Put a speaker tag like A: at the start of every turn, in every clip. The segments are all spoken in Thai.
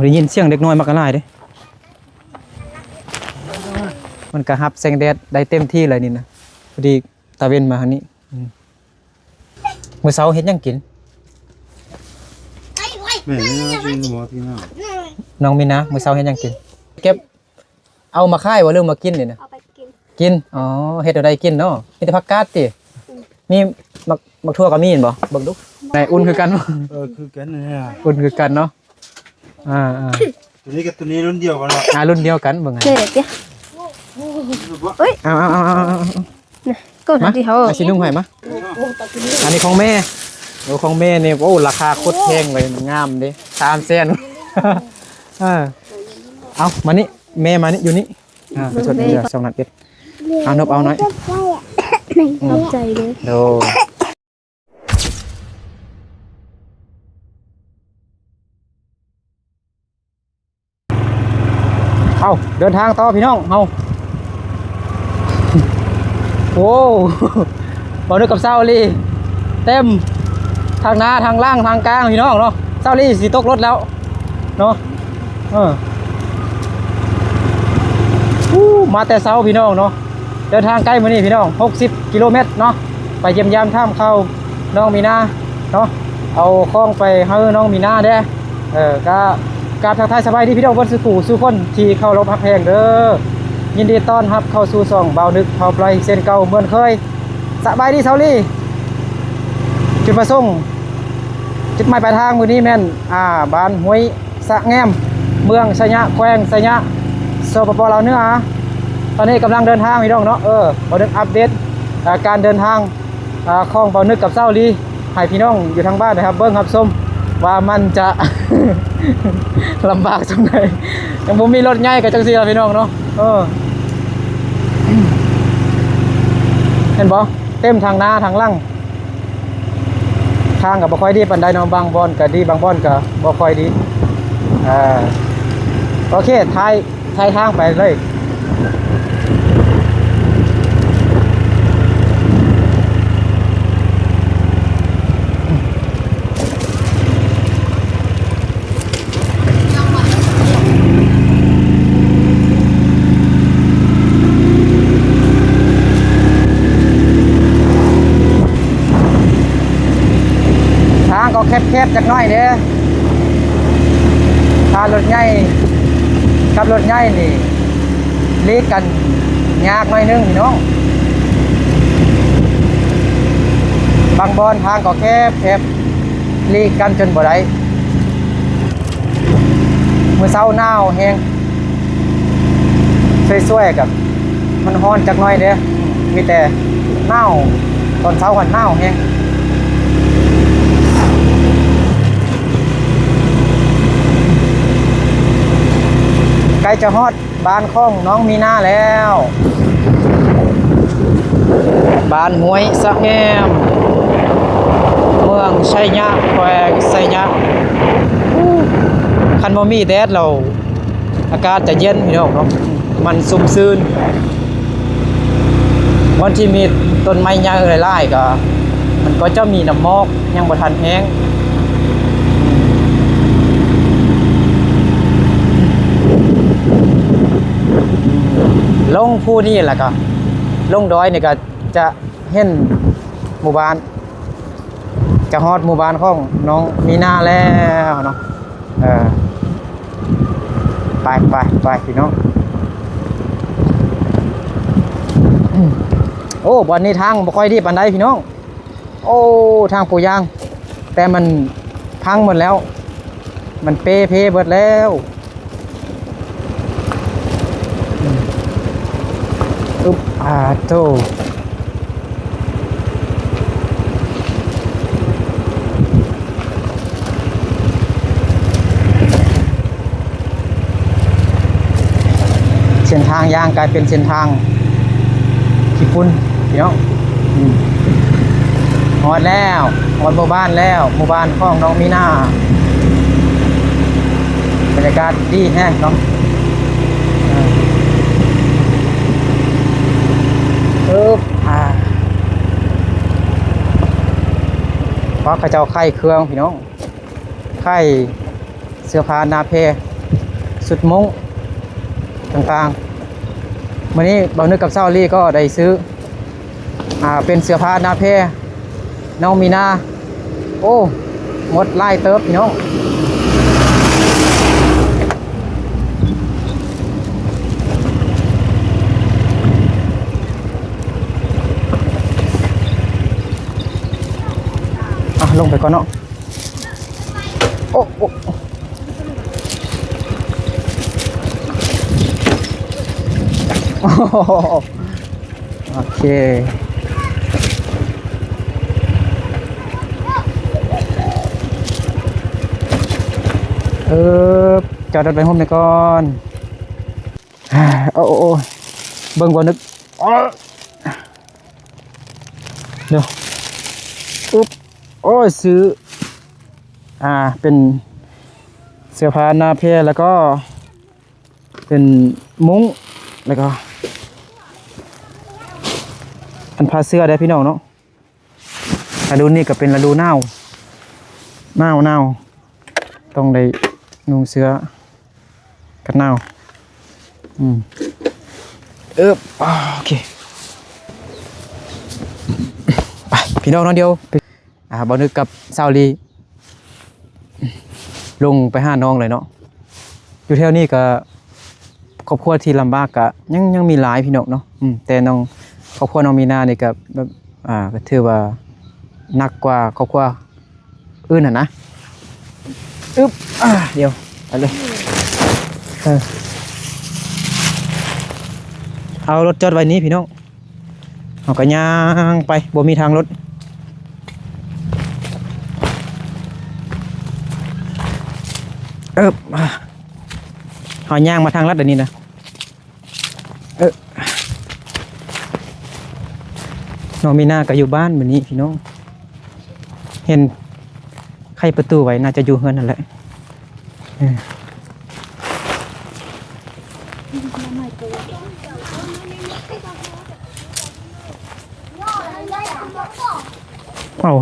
A: ได้ยินเสียงเด็กน้อยมากระไรเด้มันกระหับแสงแดดได้เต็มที่เลยนี่นะพอดีตาเวนมาทางนี้มื้อเช้าเฮ็ดหยังกิน
B: แม่นี่กินหมอพี่น้อง
A: น้องมีนะมื้อเช้าเฮ็ดหยังกินเก็บเอามาค่ายบ่เริ่มมากินนี่นะ
C: เอาไปกิน
A: กินอ๋อเฮ็ดอะไรกินเนาะมีแต่ผักกาดติมีมักทั่วก็มีเห็นบ่เบิ่งดูไหนอุ่นคือกัน
B: คือกันเนี่ย
A: อุ่นคือกันเนาะ
B: ตัวนี้กับตัวนี้รุ่นเดียวกันหรอ
A: รุ่นเดียวกันเบิ่งไง
C: เด็ดเนี่ยเฮ้ย
A: เอา
C: ก็ทันทีเขา
A: มาสินุ่งให้มาอันนี้ของแม่โอ้ของแม่นี่โอ้ราคาโคตรแพงเลยงามเด้300,000เอามานี่แม่มานี่อยู่นี่ชดเดียว2นัดเอ็ดเอานบเอาหน่อย
C: เข้าใจเลย
A: โดเอาเดินทางต่อพี่น้องเอาโอ้บอลด้วยกับเซาลี่เต็มทางหน้าทางล่างทางกลางพี่น้องเนาะเซาลี่สีตกรถแล้วเนาะมาแต่เช้าพี่น้องเนาะเดินทางใกล้มานี่พี่น้อง60 กิโลเมตรเนาะไปเยี่ยมยามท่ามเข้าน้องมีนาเนาะเอาคล้องไปให้น้องมีนาเด้ก็การทักทายสบายดีพี่น้องวันสุขสู่คนที่เข้ารบฮักแพงเด้อยินดีต้อนรับเข้าสู่ช่องเบานึกเผาไพรเส้นเก่าเหมือนเคยสบายดีเซาลี่จุดประสงค์จุดหมายปลายทางมื้อนี้แม่นบ้านห้วยสะแงมเมืองสะยะแขวงสะยะสปปลาวเหนือตอนนี้กำลังเดินทางพี่น้องเนาะเบานึกอัปเดตการเดินทางของเบานึกกับเซาลี่ให้พี่น้องอยู่ทางบ้านนะครับเบิ่งครับชมว่ามันจะ ลำบากจังไดยังผมมีรถใหญ่กับจังซี่ล่ะพี่น้องเนาะเห็นบ่เต็มทางหน้าทางหลังทางก็บ่ค่อยดีปานใดเนาะบางบ่อนก็ดีบางบ่อนก็บ่ค่อยดีโอเคถ่ายทางไปเลยก็แคบๆจักหน่อยเด้ถ้ารถใหญ่กับรถใหญ่นี่เลีกกันยากหน่อยนึงพี่น้องบางบอนทางก็แคบเลีกกันจนบ่ได้มื้อเช้าหนาวแฮงสวยๆกับมันร้อนจักหน่อยเด้มีแต่หนาวตอนเช้าวันหนาวแฮงใกล้จะฮอดบ้านของน้องมีนาแล้วบ้านห้วยสะแงมเมืองชัยยะแขวงชัยยะคันบ่มีแดดเราอากาศจะเย็นพี่น้องเนาะมันซุ่มซื่นวันที่มีต้นไม้ใหญ่หลายๆก็มันก็จะมีน้ำหมอกยังบ่ทันแห้งลงผู้นี่แหละก็ลงดอยนี่ก็จะเห็นหมู่บ้านจะฮอดหมู่บ้านของน้องมีนาแล้วเนาะไปพี่น้องโอ้วันนี้ทางบ่ค่อยดีปานใดพี่น้องโอ้ทางปูยางแต่มันพังหมดแล้วมันเพเบิดแล้วโตเส้นทางยางกลายเป็นเส้นทางขี้ฝุ่นพี่น้องหอดแล้วหอดหมู่บ้านแล้วหมู่บ้านของน้องมีนาบรรยากาศดีแฮะเนาะเพราะเขาเจ้าไข่เครื่องพี่น้องไข่ เสื้อผ้าหนาเพสุดมุ้งต่างๆวันนี้บ่าวนึกกับเซาลี่ก็ได้ซื้อเป็นเสื้อผ้าหนาเพน้องมีนาโอ้หมดไล่เติบพี่น้องลงไปก่อนเนาะโอ้โอ้โอเคจอดรถไปห้องไปก่อนโอ้โอ้เบิ่งก่อนนึกเดี๋ยวอุ๊บโอ้ยซื้อเป็นเสื้อผ้าหน้าเพลแล้วก็เป็นมุ้งแล้วก็อันผ้าเสื้อได้พี่น้องเนาะฤดูนี้ก็เป็นฤดูหนาวต้องได้นุ่งเสื้อกันหนาวโอเคไปพี่น้องเนาะเดียวบ่นึกกับซาวลีลงไปหาน้องเลยเนาะอยู่แถวนี้ก็ครอบครัวที่ลำบากก็ยังมีหลายพี่น้องเนาะแต่น้องครอบครัวน้องมีนานี่ก็แบบก็ถือว่าหนักกว่าครอบครัวอื่นนะเดี๋ยวไปเลยเอารถจอดไว้นี้พี่น้องเอากระย่างไปบ่มีทางรถหอยย่างมาทางลัดเดี๋ยวนี้นะน้องมีนาก็อยู่บ้านแบบนี้พี่น้องเห็นไขประตูไว้น่าจะอยู่เฮือนนั่นแหละ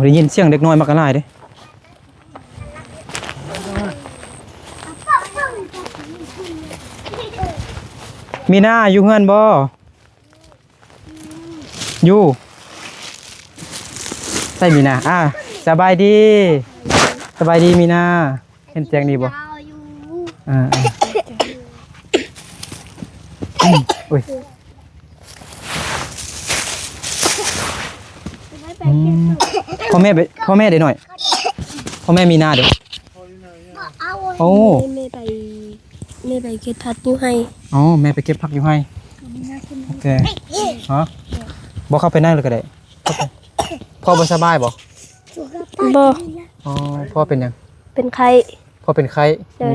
A: ได้ยินเสียงเด็กน้อยมากระไรเด้มีนาอยู่เฮือนบ่อยู่ใช่มีนาสบายดีมีนาเห็นเสียงดีบ่อุ้ยพ่อแม่เดี๋ยวหน่อยพ่อแม่มีนาเดี๋ยวโอ้แม่ไปเก็บผักอยู่ให้แม่ไปเก็บผักอยู่ให้โอเคบอกเข้าไปนั่งเลยก็ได้พ่อบ่สบายบ่พ่อเป็นยัง
C: เป็นไข้
A: พ่อเป็นไข้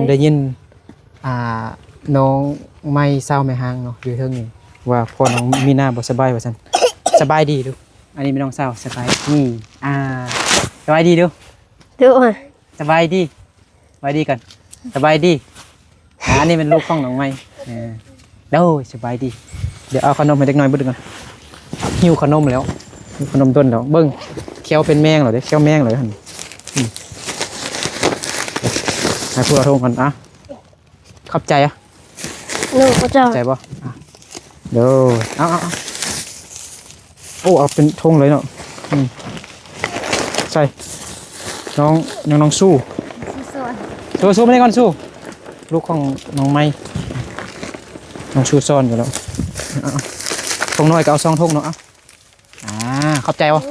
A: ได้ยินน้องไม่เศร้าไม่ห่างเนาะอยู่เทิงนี่ว่าพ่อน้องมีนาบ่สบายว่าซั่นสบายดีดูอันนี้ไม่ต้องเศร้าสบายนี่สบายดีดูสบายดีกันสบายดีอันนี้เป็นลูกของน้องไม้แล้วสบายดีเดี๋ยวเอาขนมให้เด็กน้อยบึ้งก่อนหิวขนมแล้วขนมต้นแล้วเบิ้งเคี้ยวเป็นแมงเหรอเด้เคี้ยวแมงเลยหันให้พวกเราทงกันขับใจใจป่ะเดี๋ยวเอาเป็นทงเลยเนาะใส่น้องสู้ไม่ได้ก่อนสู้ลูกของน้องไม้น้องชูซ่อนอยู่แล้วทงน้อยก็เอาซองทงเนาะขอบใจวะ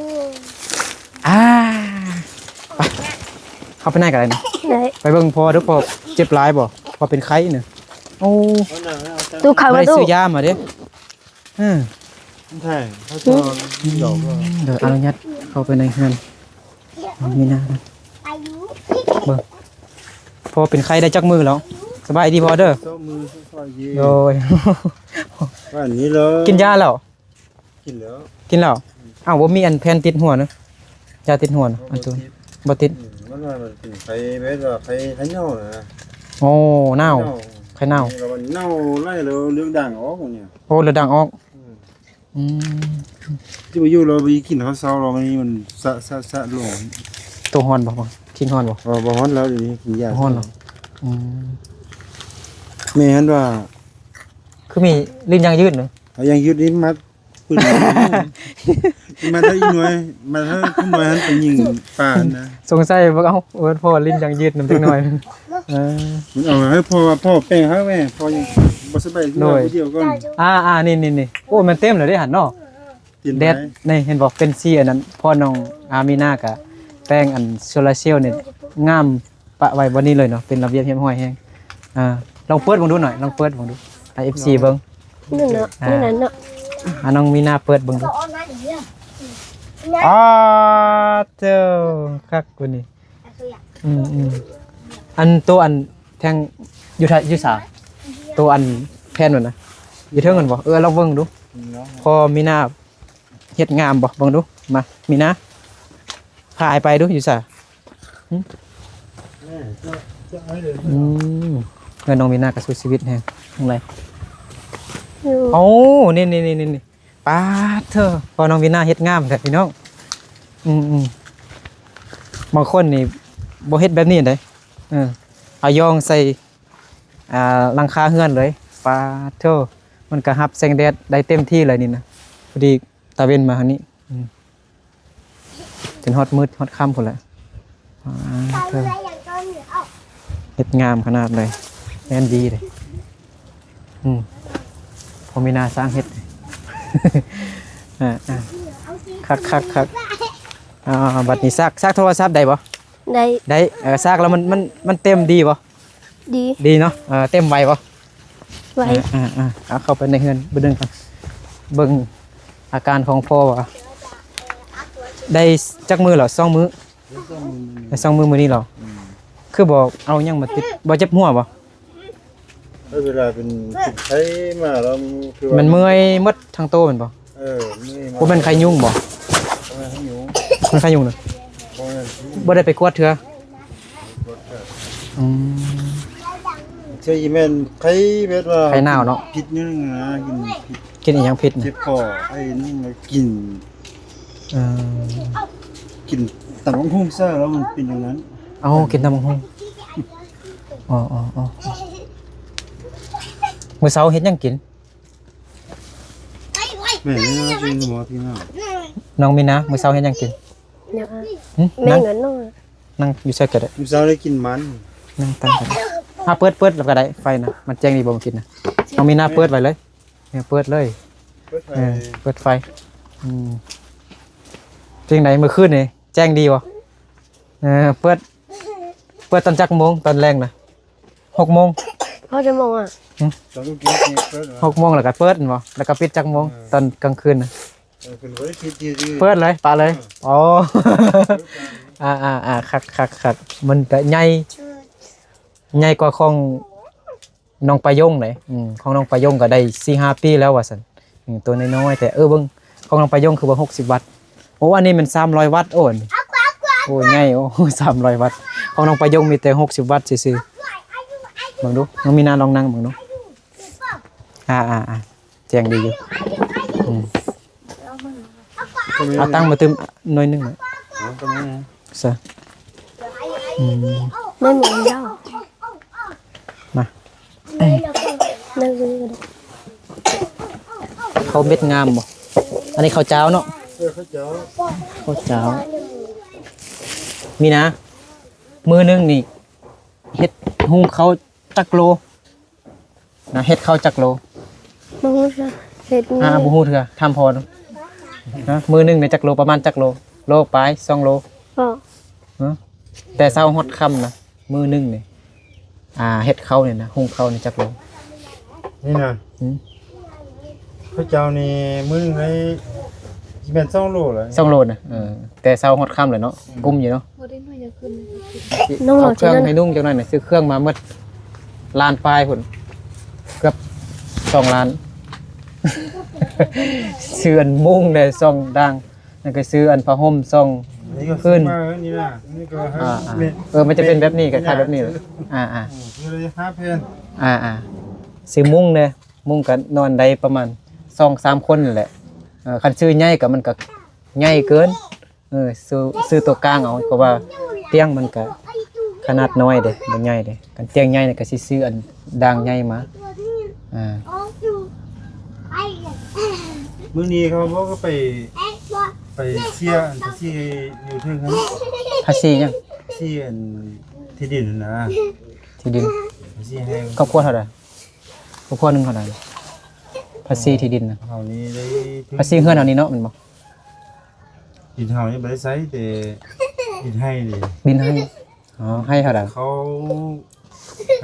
A: ไปเข้าไปไหนกันเลยนะไปเบิ่งพอเดี๋ยวพอเจ็บร้ายบ่พอเป็นไข้เนี่ยโอ้
C: ดูข่าวมาดู
A: ซื้อยามาดิ
B: ใช่เขาจะเดี๋ยว
A: อนุญาตเข้าไปในเฮือนมีนาเบิ่งพอเป็นไข้ได้จักมือแล้วสบายดีพอเด้อโดย
B: ว่านี้เลย
A: กินยาแล้ว
B: กินแล้ว
A: บ่มีอันแผ่นติดหัวเนอะยาติดหัวอันตัวบ่ติด
B: มันว่ามันเป็นไข้เม็ดว่าไข้เน่านะ
A: โอ้เน่าไข้เน่า
B: มันเน่าไล่เราเลือดด่างออกเนี่ย
A: โอ้เลือดด่างออก
B: ที่ไปอยู่เราไปกินข้าวเช้าเรามันสะลง
A: ตัวฮ้อนบ่ทิ้งฮ้อนบ่
B: ฮ้อนแล้วเดี๋ยวนี้กินยา
A: ฮ้อนแล้ว อืม
B: แม่ฮันว่า
A: คือมีลิ้นยางยืดเนาะ
B: เอายังยึดนี่มาปืนมาถ้าอีหน่วยมาถ้าผู้หน่วยหันไปยิงป่านนะ
A: สงสัยว่าเอ้าเอิ้นพ่อลิ้นยางยืดนำจักหน่อยเออ
B: มันเอาให้พ่อแป้งให้แม่พ่อยังบ่สบายที่ว่าเดียวก่อน
A: นี่โอ้มันเต็มเลยได้หันเนาะ
B: กิน
A: แดดนี่เห็นบอกเป็นสีอันนั้นพ่อน้องอามีนากะแป้งอันโซลาเซลล์เนี่ยงามปะไว้วันนี้เลยเนาะเป็นระเบียบเรียบร้อยแฮงลองเปิดเบิ่งดูหน่อยลองเปิดเบิ่งดูให้ FC เบิ่ง
C: นี่เนาะนี่นั่นเนาะ
A: น้องมีนาเปิดเบิ่งดูเจ้าคักกว่านี้อันตัวอันแทงอยู่สาตัวอันแผ่นมันนะอยู่เทิงกันบ่ลองเบิ่งดูพอมีนาเฮ็ดงามบ่เบิ่งดูมามีนาพายไปดูอยู่สา เงินน้องมีนากระสุดชีวิตแฮงอะไร
C: อยู่
A: โอ้นี่ป้าเธอพอน้องมีนาเฮ็ดงามแต่พี่น้องบางคนนี่บ่เฮ็ดแบบนี้ได้เอายองใส่หลังคาเฮือนเลยป้าเธอมันก็รับแสงแดดได้เต็มที่เลยนี่นะพอดีตะเวนมาทางนี้จนฮอดมืดฮอดค่ำพุ่นแหละเธอเฮ็ดงามขนาดเลยแม่นดีเลยพอมีนาสร้างเฮ็ด คักบัดนี้ซากโทรศัพท์ได้บ่
C: ได้
A: ซากแล้วมันเต็มดีบ่
C: ดี
A: ดีเนาะเต็มไวบ่
C: ไว้
A: เอาเข้าไปในเฮือนเบิ่งก่อนเบิ่งอาการของพ่อว่าได้จักมือเหรอ2มื้อได้2มื้อมื้อนี้เหรอคือบอกเอาหยังมาติดบ่เจ็บหัวบ่
B: เวลาเป็นใช้มาแล้วคือ
A: มันเมื่อยหมดทั้งโตแม่นบ่
B: นี่
A: บ่แม่นไข้ยุงบ่
B: ให้อยู่
A: มันไข้ยุงน่ะบ่ได้ไปกวดเถื่อ
B: ใช่แม่นใครเม็ดว่า
A: ไข้หนาวเนาะ
B: ผิดนึงนะกินผิด
A: กินอีหยังผิด
B: เจ็บคอไอ้นี่มากิน
A: เออ
B: กินตับของหุ้งซ่าแล้วมันเป็นอย่างนั้น
A: เอากินตำบักหุ่งอ๋อมื้อเช้าเฮ็ดหยังกิน
B: แม่นี่นะเป็นหมอที่น่า
A: น้องมีนะมื้อเช้าเฮ็ดหยังกิน
C: เนี่ย
A: นั่
C: แม่
A: ง
C: เงินเนาะ
A: นั่งอยู่ใส่ก็ได้
B: ลูกสาวได้กินมัน
A: นั่งตั้งก็ได้เปิดแล้วก็ได้ไฟนะมันแจ้งดีบ่มากินนะน้องมีนาเปิดไว้เลยเนี่ยเปิดเลยเปิดไฟจังไดมื้อคืนนี่แจ้งดีบ่เปิดตอนจักโมงตอนแรงนะ6 โมง
C: พ่อจะมองอ่ะ
B: ตอนลูกกินเปิด
A: 6 โมงแล้วก็เปิดบ่แล้วก็ปิดจักโมงตอนกลางคืนนะ
B: เป็นบ่ได้ผิดที่
A: เปิดเลยปาเลยอ๋อ คักมันก็ใหญ่กว่าของน้องปลายงเลยของน้องปลายงก็ได้ 4-5 ปีแล้วว่าซั่นตัวน้อยๆแต่เบิ่งของน้องปลายงคือว่า60 วัตต์โอ้อันนี้มัน300 วัตต์โอ้นี่โอ้ใหญ่โอ้300 วัตต์ของน้องปลายงมีแต่60 วัตต์ซื่อๆเบิ่งดูน้องมีนาลองนั่งเบิ่งดูแจ้งดีอยู่เอาตั้งมาตึมหน่อยนึงหน่อยซะ
C: แม่เหมือนเจ้า
A: มา
C: นั่งดูกัน
A: เขาเม็ดงามบ่อันนี้ข้าวเจ้าเนาะ
B: เขาเจ้า
A: ข้าวเจ้ามีนะมือนึงนี่เฮ็ดหุงเขาจักโลนะเฮ็ดเขาจักโล
C: บ่ฮู้จ้ะเฮ็ดนี่
A: บ่ฮู้เถื่อทำพอเนาะนะมือนึงเนี่ยจักโลประมาณจักโลโลปลาย2 โล
C: พ่อ
A: แต่เช้าฮอดค่ำนะมือนึงนี่เฮ็ดเขาเนี่ยนะหุงเขานี่จักโล
B: นี่นะเขาเจ้านี่มื้อนึงให้สิเป็น2 โลเลย
A: 2 โลนะแต่เช้าฮอดค่ำเลยเนาะกุมอยู่เนาะ
C: น้อง
A: เอา
C: เรา
A: เครื่อง
C: นั้น
A: ให้นุ่งจังหน่อยน่ะซื้อเครื่องมาหมดล้านปลายพุ่นเกือบ2 ล้าน ซื้ออันมุ้งได้2ดังแล้วก็ซื้ออันผ้าห่ม2
B: นี่ก็ขึ้นมานี่นะนี่ก็ให้
A: มันจะเป็นแบบนี้คล้ายๆแบบนี้เลย
B: คือเลย5เพน
A: ซื้อมุ้งเนี่ยมุ้งก็นอนได้ประมาณ2-3 คนนั่นแหละคันซื้อใหญ่ก็มันก็ใหญ่เกินซื้อตัวกลางเอาเพราะว่าเตียงมันก็ ขนาดน้อยเด้บ่ใหญ่เด้กันเตียงใหญ่นี่ก็สิซื้ออันด่างใหญ่มาอ่า
B: มื้อนี้เขาบอกก็ไปเชียร์อันที่อยู่เทิงนั้น
A: ภาษีหยัง
B: ที่อันที่ดินนะ
A: ที่ดิน
B: ที่ให้
A: ครอบครัวเท่าใดครอบครัวหนึงเท่าใดภาษีที่ดินน่ะ
B: เฮานี้ได้
A: ภาษีเฮือนเอานี่เนาะแม่นบ่
B: ดินเฮานี่บ่ได้ใช้แต่ดินให้นี่
A: ดินให้อ๋อให้เท่าใด
B: เขา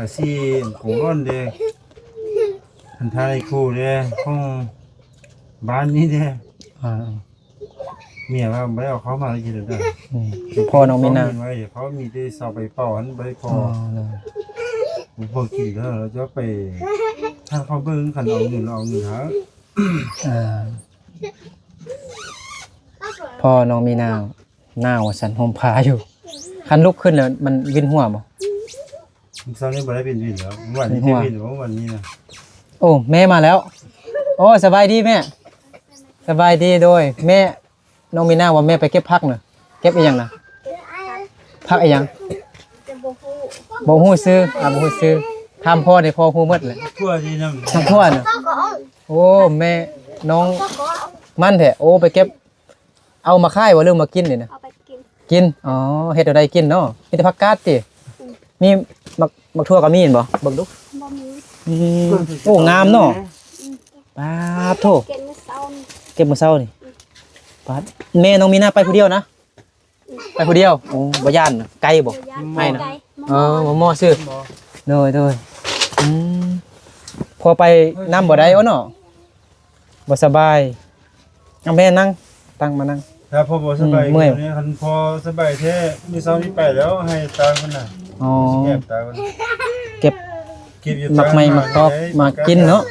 B: อาชีพของร้อนเด้ทันทายครูเด้ของบ้านนี้เด้
A: อ่า
B: เมียว่าบ่ได้เอาเขามากินเด้อ
A: อืมพ่อน้องมีนา
B: ไว้เขามีได้เสาไปเป่าอันบ่ได้พอ
A: อ๋อเลย
B: ผมพอกินแล้วเราจะไปถ้าเขาเบิ่งคันเอาเงินหา
A: อ่าพ่อน้องมีนาหน้าว่าสันห่มผ้าอยู่คันลุกขึ้นแล้วมันวินหัวบ่
B: เสาร์นี้บ่ได้เป็นวินแล้ววันนี้เป็นวินเพราะวันนี้นะ
A: โอ้แม่มาแล้ว โอ้สบายดีแม่สบายดีโดยแม่น้องมีนาว่าแม่ไปเก็บผักน่ะเก็บอีหยังน่ะผักอีหยังบ่ฮู้ซื้อบ่ฮู้ซื้อถามพ่อได้พ่อฮู้หมดเลย
B: ทั่วที่นำ
A: ทั้งทั่วน่ะโอ้แม่น้องมันแท้โอ้ไปเก็บเอามาขายบ่หรือมากินนี่นะ
C: เอาไปกิน
A: กินอ๋อเฮ็ดเอาได้กินเนาะมีแต่ผักกาดติมีบักทั่วก็มีเห็นบ่เบิ่งดู
C: บ่มี
A: อืมโอ้งามเนาะปาดโถ
C: เก็บมื้อเช้านี่
A: เก็บมื้อเช้านี่ปาดแม่น้องมีนาไปผู้เดียวนะไปผู้เดียวโอ้บ่ย่านน่ะไกลบ่ไม่นะบ่มอซื้อโดยอืมพอไปนำบ่ได้โอ้เนาะบ่สบายเอาแม่นั่งตั้งมานั่ง
B: ถ้าพอบ่สบาย
A: เมื่อย
B: นี่คันพอสบายแท้มื้อเช้านี้ไปแล้วให้ตาคนน่ะ
A: อ๋อ
B: สิแอบตาคน
A: เก็บ
B: เก็บอยู่
A: มักไม้มักตอกมากินเนาะ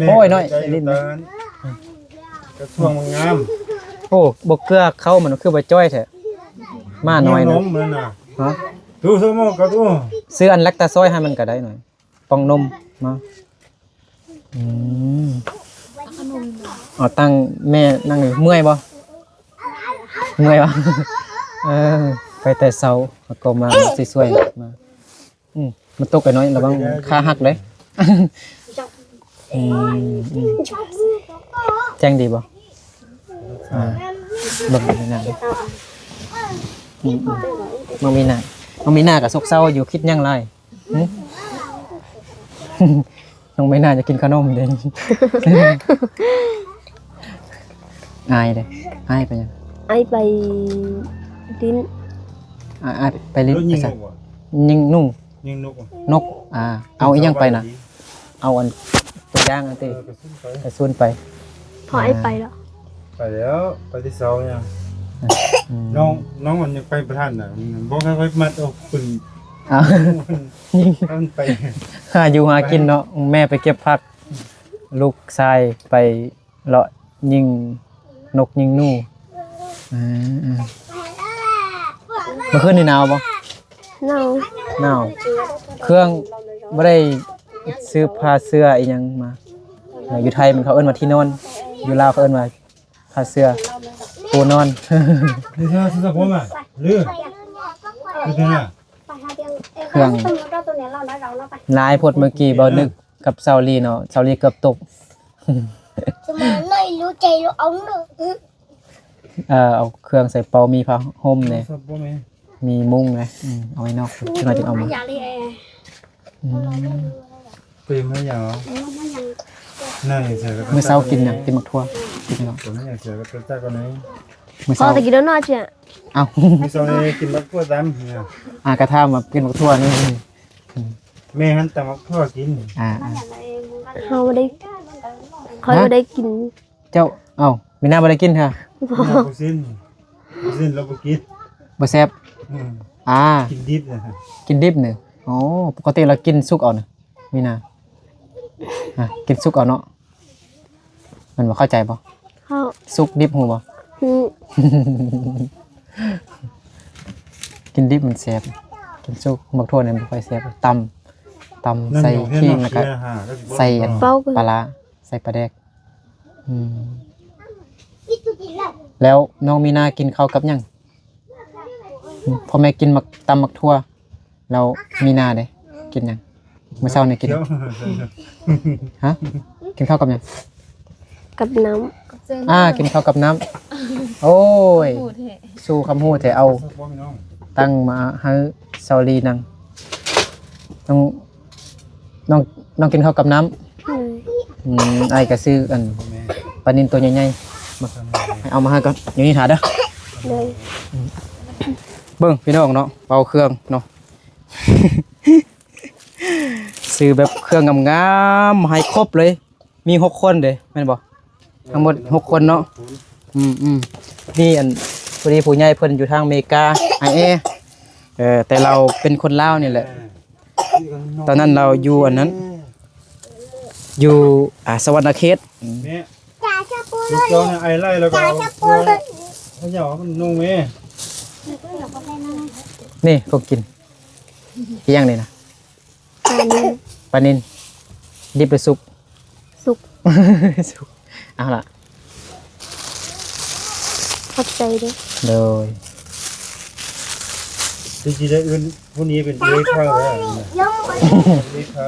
A: โอ้ยน้อยลิ้น
B: กระทรวงมันงาม
A: โอ้บกเกลือเข้ามันคือบ่จ้อยแท้มาหน่อย
B: น
A: นะ
B: มมันน่ะ
A: ฮะ
B: ดูสมองก็ดู
A: ซื้ออันแลคตาซอยให้มันก็ได้หน่อยปองนมมาอืมเอาตั้งแม่นั่งอยู่เมื่อยบ่เมื่อยบ่เออไปแต่เช้าแล้วก็มาสวยๆมามันตกไปน้อยระวังขาหักเลยอืมแจ้งดีบ่บ่มีหน้าบ่มีหน้าก็ซกเซาอยู่คิดหยังไรหึ น้องไม่น่าจะกินขนมเด้ อายเด้อายไปยัง
C: ไอไปดิน
A: อายไปลิ้น
B: รถ
A: ไป
B: ยิง
A: ใส่
B: นกว่ะ
A: ยิงนุ่ง
B: ยิงนกว่ะ
A: นกเอาอีหยังไปนะเอาอันตัวย่างอันติ
B: กระสุนไป
A: ไปส่วนไป
C: พอไอไปแล้ว
B: ไปแล้วไปที่เสาเนี่ย
A: อืม
B: น้องมันยังไปประทันน่ะบอกให้ไว้มัดเอาปืน
A: เอายิง
B: มันไป
A: หาอยู่หากินเนาะแม่ไปเก็บผัก ลูกชายไปเลาะยิงนกยิงหนูเมื่อคืนนี่หนาวบ่
C: เน่า
A: หนาวเครื่องบ่ได้ซื้อผ้าเสื้ออีหยังมาอยู่ไทยมันเขาเอิ้นว่าที่นอนอยู่ลาวเขาเอิ้นว่าผ้าเสื้อปูนอน
B: นี่ถ้าสิผมอ่ะลือคือน่ะ
A: เครื่องลายพดเมื่อกี้บ่นึกกับเซาลีเนาะเซาลีเกือบตก
C: จะมาหน่อยรู้ใจรู้เอาหนึ่ง
A: เอาเครื่องใส่เป่ามีผ้าห่มเนี่ย
B: สับบ่แม่
A: มีมุ้งนะเอาไว้นอกจังหน่อยจึงเอามา
C: อย่าเลยแอร์
A: อืม
B: เปรมให้อย่างเหรอนั่นเสียก็
A: มื้อเช้ากินหยังกินมักทั่วกินเนาะ
B: ผมไม่อยากเสียก็เป็นจ้าก็ไหน
A: มื้อ
C: พอ
A: เช้า
C: ตะกี้แล้วนอนเจ้ะ
A: เอ้า
B: มีโซนนี้กินมักทั่วดำเนี่ย
A: กระทามากินมักทั่วนี่
B: แม่หันแต่มักทั่วกิน
C: เขาไม่ได้เขาไม่ได้กิน
A: เจ้าเอ้ามีหน้าบ่ได้กินค่ะ
B: บุซินเราบุกิน
A: บ่แซ่บ
B: กินดิบนะ
A: กินดิบเนี่ยอ๋อปกติเรากินสุกเอานะมีหน้ากินสุกเอาเนาะมันบ่เข้าใจบ่
C: เขา
A: สุกดิบฮู้บ่ กินดิบมันแซ่บกินสุกมักทั่วเนี่ยบ่ค่อยแซ่บตำใส่ขิงแล้วก็ใส่อัน
C: เป้า
A: ปลาร้าใส่ปลาแดกแล้วน้องมีนากินข้าวกับหยัง พ่อแม่กินหมักตำหมักทั่วเรามีนาเด้กินหยังมื้อเช้านี่กิน
B: เดี๋ยว
A: ฮะกินข้าวกับหยัง
C: กับน้
A: กินข้าวกับน้ำโอ้ยสู้คำพูดแต่เอาตั้งมาให้เซาลีนังน้องน้องกินข้าวกับน้
C: ำเลย
A: ำไอ้ก็ซื้อกันปลานิลตัวใหญ่ๆมาให้เอามาให้ก่อนอยู่นี่ถาเด้อ
C: เลย
A: เบิ่งพี่น้องเนาะเป่าเครื่องเนาะ ซื้อแบบเครื่องงามๆให้ครบเลยมี6คนเด้แม่นบ่ทั้งหมด6คนเนาะนี่อันพอดีผู้ใหญ่เพิ่นอยู่ทางอเมริกาไอแต่เราเป็นคนลาวนี่แหละตอนนั้นเราอยู่อันนั้นอยู่สวรรณเขต
B: แม่ลูกเจ้าเนี่ยไอไล่แล้วก็เอาเขาเหยามันนุ่งแม่
A: นี่ก็กินอีหยังนี่นะ
C: ตอนนี้
A: ปลานิลดิบหรือสุก
C: สุก
A: สุกเอาล่ะ
C: ขอบใจด้วย
A: โดย
B: จริงๆได้อื่นพวกนี้เป็นเลขเข้าแล้วเลขเข้า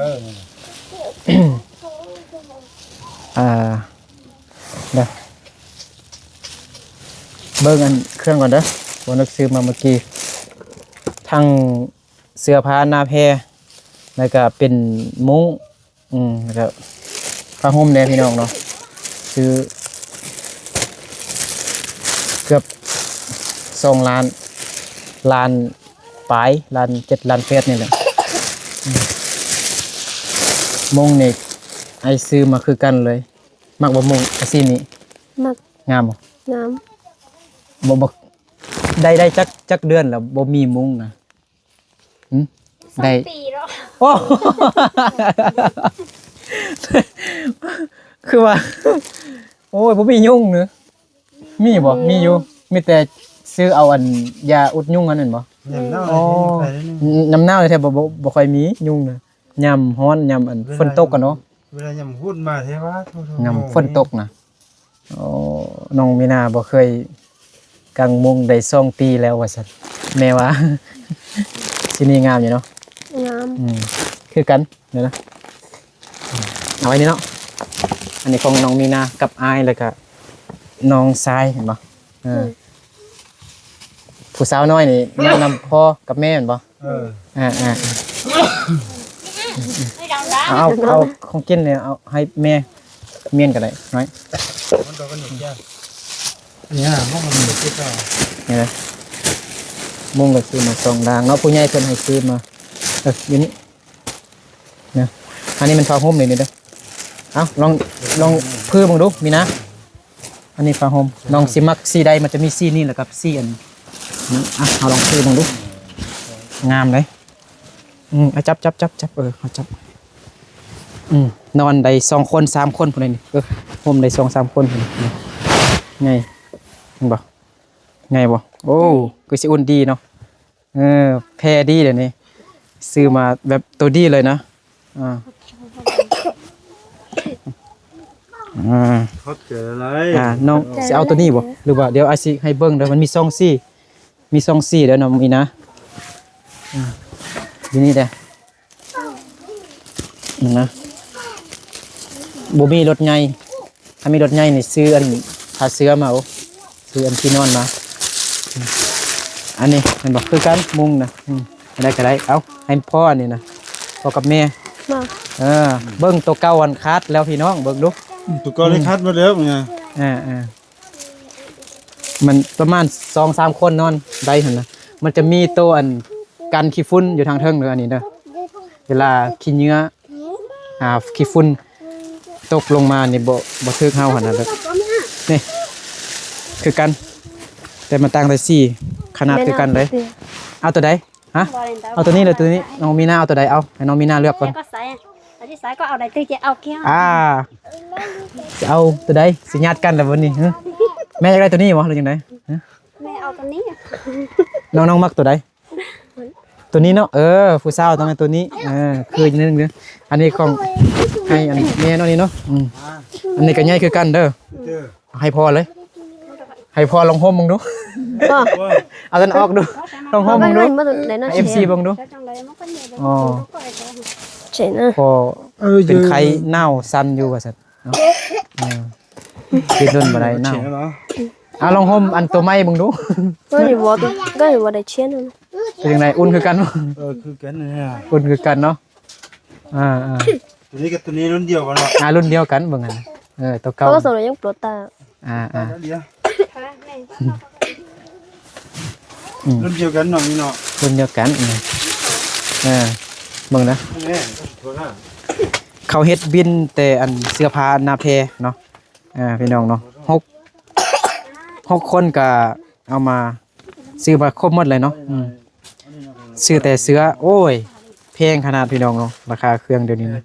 A: เด้อเบิ่งอันเครื่องก่อนเด้อบ่นึกซื้อมาเมื่อกี้ทั้งเสื้อผ้าหน้าแพรแล้วก็เป็นมุ้งแล้วก็ผ้าห่มแน่พี่น้องเนาะซื้อเกือบ2 ล้านปลายล้าน7 ล้านเฟสนี่แหละมุ้งนี่ไอ้ซื้อมาคือกันเลยมักบ่มุ้งอาซีนี่
C: มัก
A: งามบ่
C: น้
A: บ่ได้จักเดือนแล้วบ่มีมุ้งนะได้ปีแล้วโอ้ คือว่าโอ้ยบ่มียุงเนอะมีบ่มีอยู่มีแต่ซื้อเอาอันยาอุดยุงอันนั้นบ่
B: อย่างเน่า
A: อ๋อ
B: ใครได้นี่
A: น้ำเน่าเลยแท้บ่ค่อยมียุงนะยามร้อนยามอันฝนตกกันเนาะ
B: เวลายำพูดมาเทวะโทษ
A: ยามฝนตกนะโอ้น้องมีนาบ่เคยกางมุงได้2 ปีแล้วว่าซั่นแม่ว่า ที่นี่งามอยู่เนาะ
C: ำน้
A: คือกันเดี๋ยวนะเอาไว้นี่เนาะอันนี้ของน้องมีนากับอายเลยก็น้องทรายเห็นปะผู้สาวน้อยนี่นั่งนำพ่อกับแม่เห็นปะเอาของกินเนี่ยเอาให้แม่เมียนกันได้น้อย
B: มันตัวกันหนึ่งยากเนี่ยพวกมันจะคิดว่า
A: นี่นะมุ่งก็ซื้อมา2 ด่างเนาะผู้ใหญ่เพิ่นให้ซื้อมาอยู่นี่นะอันนี้มันฟ้าห่มนี่เด้อเอาลองพื้นมึงดูมีนะอันนี้ฟ้าห่มลองสิมักสีใดมันจะมีสีนี่แหละกับสีอันนี้เอาลองพื้นมึงดูงามเลยเอาจับเอาจับนอนได้2 คน 3 คนพุ่นนี่ห่มได้2 3 คนพุ่นไงเห็นบ่ไงบ่โอ้ก็สิอุ่นดีเนาะแพรดีเดี๋ยวนี้ซื้อมาแบบตัวดีเลยนะ
B: เขาเจออะไร
A: น้องสิเอาตัวนี้บ่หรือว่าเดี๋ยวอาสิให้เบิ่งเด้อมันมี2 ซี่เด้อน้องมีนะอยู่นี่เด้อนะบ่มีรถใหญ่ถ้ามีรถใหญ่นี่ซื้ออันผ้าเสื้อมาเอาซื้ออันที่นอนมาอันนี้มันบอกคือกันมุงนะได้ก็ได้เอาให้พ่ออันนี้นะพ่อกับแม่
C: มา
A: เบิ้งตัวเก่าวันคัดแล้วพี่น้องเบิ้งดู
B: ตุกก็ได้คัดมาแล้วไง
A: มันประมาณ2-3 คนนอนได้เห็นนะมันจะมีตัวอันกันขี้ฝุ่นอยู่ทางเทิงเลยอันนี้เด้อเวลาขี้เหงื่อขี้ฝุ่นตกลงมานี่บ่ทึกเฮาหั่นน่ะเด้อนี่คือกันแต่มันต่างแต่สีขนาดคือกันเลยเอาตัวใดฮะเอาตัวนี้เลยตัวนี้น้องมีนาเอาตัวใดเอาให้น้องมีนาเลือกก่อน
D: ก็ใส่อันที่ใส่ก็เอาได้ตื้อจะเอาแก้ว
A: จะเอาตัวใดสิญาติกันแล้ววันนี้แม่อยากได้ตัวนี้บ่หรือยังไง
D: แม่เอาตัวนี้
A: น้องมักตัวใดตัวนี้เนาะผู้สาวต้องเป็นตัวนี้คือนิดนึงเด้ออันนี้ของให้อันแม่น้องนี่เนาะอันนี้ก็ใหญ่คือกันเด้อให้พอเลยใ ให้พอลองห่มมึงดู
C: บ่
A: เอาตันออกดูลองห่
C: บ่
A: ม
C: ไป
A: มึงดู
C: ให้มาไหนนะ
A: เอฟซีเบิ่งดู อ๋อ
C: เจ๋งนะ
A: พอเป็นไข้เน่าสั่นอยู่ว่าซั่นเนาะคิดรุ่นบ่ได้เน่า
B: เนาะ
A: เอาลองห่มอันตัวใหม่เบิ่งดู
C: ก็อยู่บ่ได้เชียนนะ
A: เป็นจังไดอุ่นคือกันบ่
B: คือกันเนี่ย
A: อุ่นคือกันเนาะอ่า
B: ตัวนี้กับตัวนี้รุ่นเดียวกันเนาะ
A: รุ่นเดียวกันเบิ่งอันตัวเก่า
C: เขาก็ส่งยังปลดตา
B: เดียวรุ่นเดียวกันเนาะนี่เนาะ
A: รุ่นเดียวกันเบิ่งนะ
B: แม่ตัวน่ะ
A: เขาเฮ็ดบินแต่อันเสื้อผ้าหน้าแพรเนาะพี่น้องเนาะ6คนก็เอามาซื้อมาครบหมดเลยเนาะซื้อแต่เสื้อโอ้ยแพงขนาดพี่น้องเนาะราคาเครื่องเดี๋ยวนี้นะ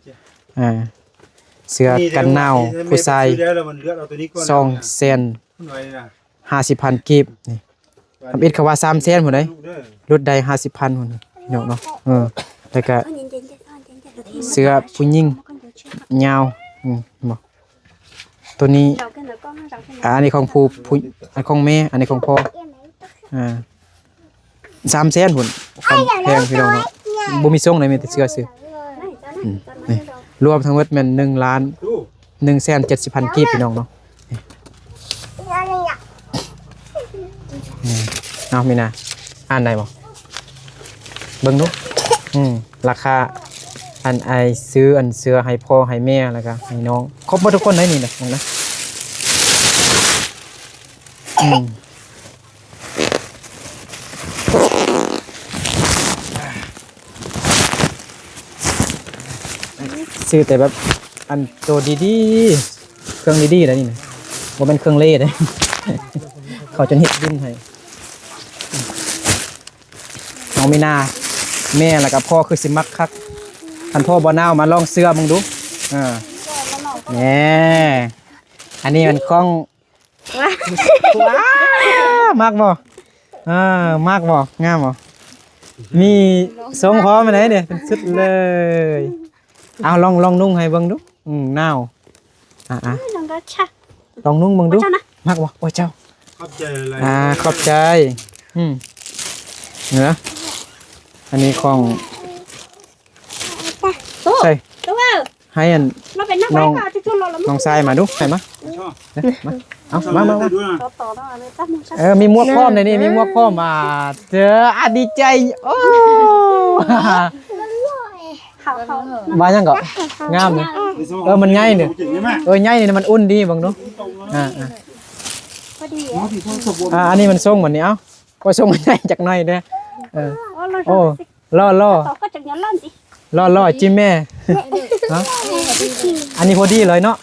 A: เสื้อกันหนาวผู้ชาย2 แสน 50,000กีบนี่ทำอิดเขาว่า3 แสนพุ่นเด้ลดได้50,000พุ่นพี่น้องเนาะแล้วก็เสื้อผู้หญิงยาวบ่ตัวนี้อันนี้ของผู้อันของแม่อันนี้ของพ่อ3 แสนพุ่นความแพงพี่น้องเนาะบ่มีทรงเลยมีแต่เสื้อซื้อนี่รวมทั้งหมดแม่น1,170,000กีบพี่น้องเนาะเอามีนาอ่านได้บ่เบิ่งดูราคาอันไอซื้ออันเสื้อให้พ่อให้แม่แล้วก็ให้น้องครบหมดทุกคนได้นี่นะมองนะซื้อแต่แบบอันตัวดีๆเครื่องดีๆแล้วนี่นะบ่เป็นเครื่องเล่เด้ เขาจนเฮ็ดดินให้น้องมีนาแม่แล้วก็พ่อคือสิมักคักคันพ่อบ่นาวมาลองเสื้อมึงดูแหน่อันนี้มันของว้ามากบ่มากบ่งามบ่มีทรงพร้อมไหนเนี่ยเป็นสุดเลยเอาลองนุ่งให้เบิ่งดูหนาวลองนุ่งเบิ่งดูมากบ่โอ้เจ้า
B: ขอบใจอะไร
A: ขอบใจเนื้ออันนี้ของใช่ให้อันน้องทรายมาดูใส่มาเอามามีหมวกพร้อมในนี่มีหมวกพร้อมเจอดีใจโอ้มายังก็งามเนี่ยมันง่ายเนี่ยง่ายเนี่ยมันอุ่นดีบังดูอันนี้มันส่งเหมือนนี้เอ้าก็ส่งมันง่ายจากหน่อยเด้โอ้ล่อจิ้มแม่อันนี้พอดีเลยเนาะ